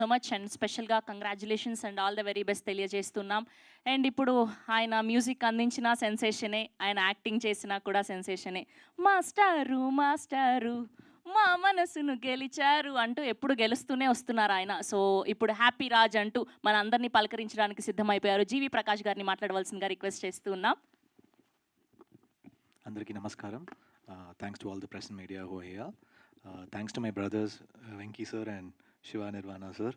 So much and స్పెషల్గా congratulations and all the very best తెలియజేస్తున్నాం. And ఇప్పుడు ఆయన మ్యూజిక్ అందించిన సెన్సేషనే, ఆయన యాక్టింగ్ చేసినా కూడా సెన్సేషనే. మాస్టారు మాస్టారు మా మనసును గెలిచారు అంటూ ఎప్పుడు గెలుస్తూనే వస్తున్నారు ఆయన. సో ఇప్పుడు హ్యాపీ రాజ్ అంటూ మన అందరినీ పలకరించడానికి సిద్ధమైపోయారు. జీవి ప్రకాష్ గారిని మాట్లాడవలసిందిగా రిక్వెస్ట్ చేస్తూ ఉన్నాం. అందరికీ నమస్కారం. Thanks to all the press and media who here. Thanks to my brothers Venki sir and Shiva Nirvana sir,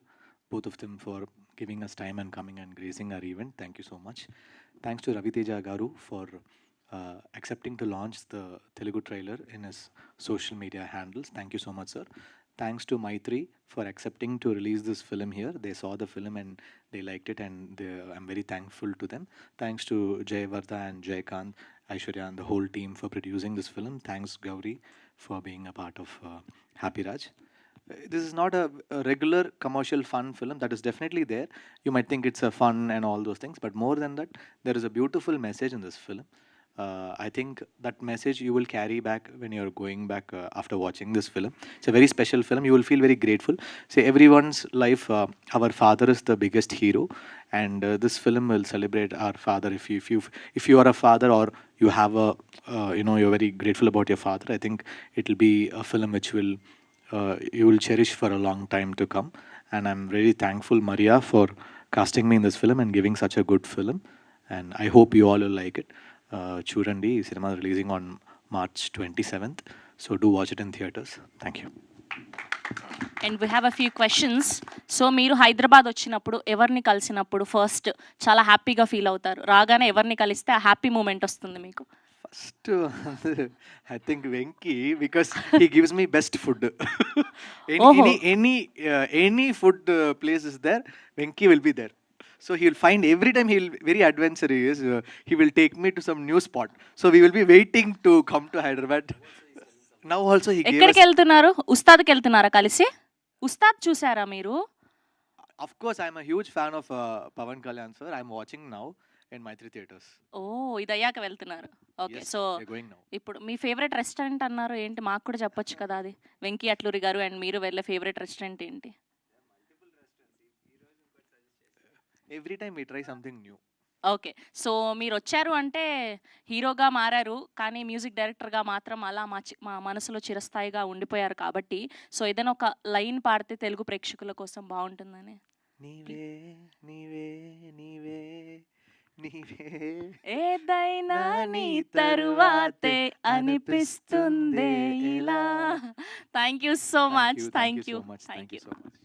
both of them for giving us time and coming and gracing our event. Thank you so much. Thanks to Ravi Teja Garu for accepting to launch the Telugu trailer in his social media handles. Thank you so much, sir. Thanks to Maitri for accepting to release this film here. They saw the film and they liked it, and I'm very thankful to them. Thanks to Jayavardha and Jaykant, Aishwarya and the whole team for producing this film. Thanks Gauri for being a part of Happy Raj. This is not a regular commercial fun film. That is definitely there. You might think it's a fun and all those things, but more than that, there is a beautiful message in this film. I think that message you will carry back when you're going back after watching this film. It's a very special film. You will feel very grateful. See, everyone's life, our father is the biggest hero, and this film will celebrate our father. If you are a father or you have a you're very grateful about your father, I think it will be a film which will you will cherish for a long time to come. And I'm really thankful, Maria, for casting me in this film and giving such a good film. And I hope you all will like it. Churandi cinema is releasing on March 27th. So do watch it in theaters. Thank you. And we have a few questions. So మీరు హైదరాబాద్ వచ్చినప్పుడు ఎవరిని కలిసినప్పుడు first చాలా హ్యాపీగా feel అవుతారు? రాగానే ఎవరిని కలిస్తే ఆ హ్యాపీ మూమెంట్ వస్తుంది మీకు? First, I think Venki, because he gives me best food. any food place is there, Venki will be there. So he will find every time he will very adventurous. He will take me to some new spot. So we will be waiting to come to Hyderabad. Now also he gave us. ఎక్కడికి వెళ్తున్నారు? ఉస్తాద్కి వెళ్తున్నారా కలిసి? ఉస్తాద్ చూసారా మీరు? Of course, I am a huge fan of Pawan Kalyan sir. I am watching now in Maitri Theatres. ఓ, ఇది అయ్యాక వెళ్తున్నారు. Okay. Yes, so we're going now. ఇప్పుడు మీ ఫేవరెట్ రెస్టారెంట్ అన్నారు ఏంటి? మాకు కూడా చెప్పొచ్చు కదా అది. వెంకీ అట్లూరి గారు అండ్ మీరు వెళ్ళే ఫేవరెట్ రెస్టారెంట్ ఏంటి? Every time we try something new. Okay. So మీరు వచ్చారు అంటే హీరోగా మారారు, కానీ మ్యూజిక్ డైరెక్టర్గా మాత్రం అలా మా మనసులో చిరస్థాయిగా ఉండిపోయారు కాబట్టి, సో ఏదైనా ఒక లైన్ పాడితే తెలుగు ప్రేక్షకుల కోసం బాగుంటుందని. నీవే నీవే నీవే నీవే ఏదైనా నీ తరువాతే అనిపిస్తుందే ఇలా. Thank you so much. Thank you. so much. Thank you so much.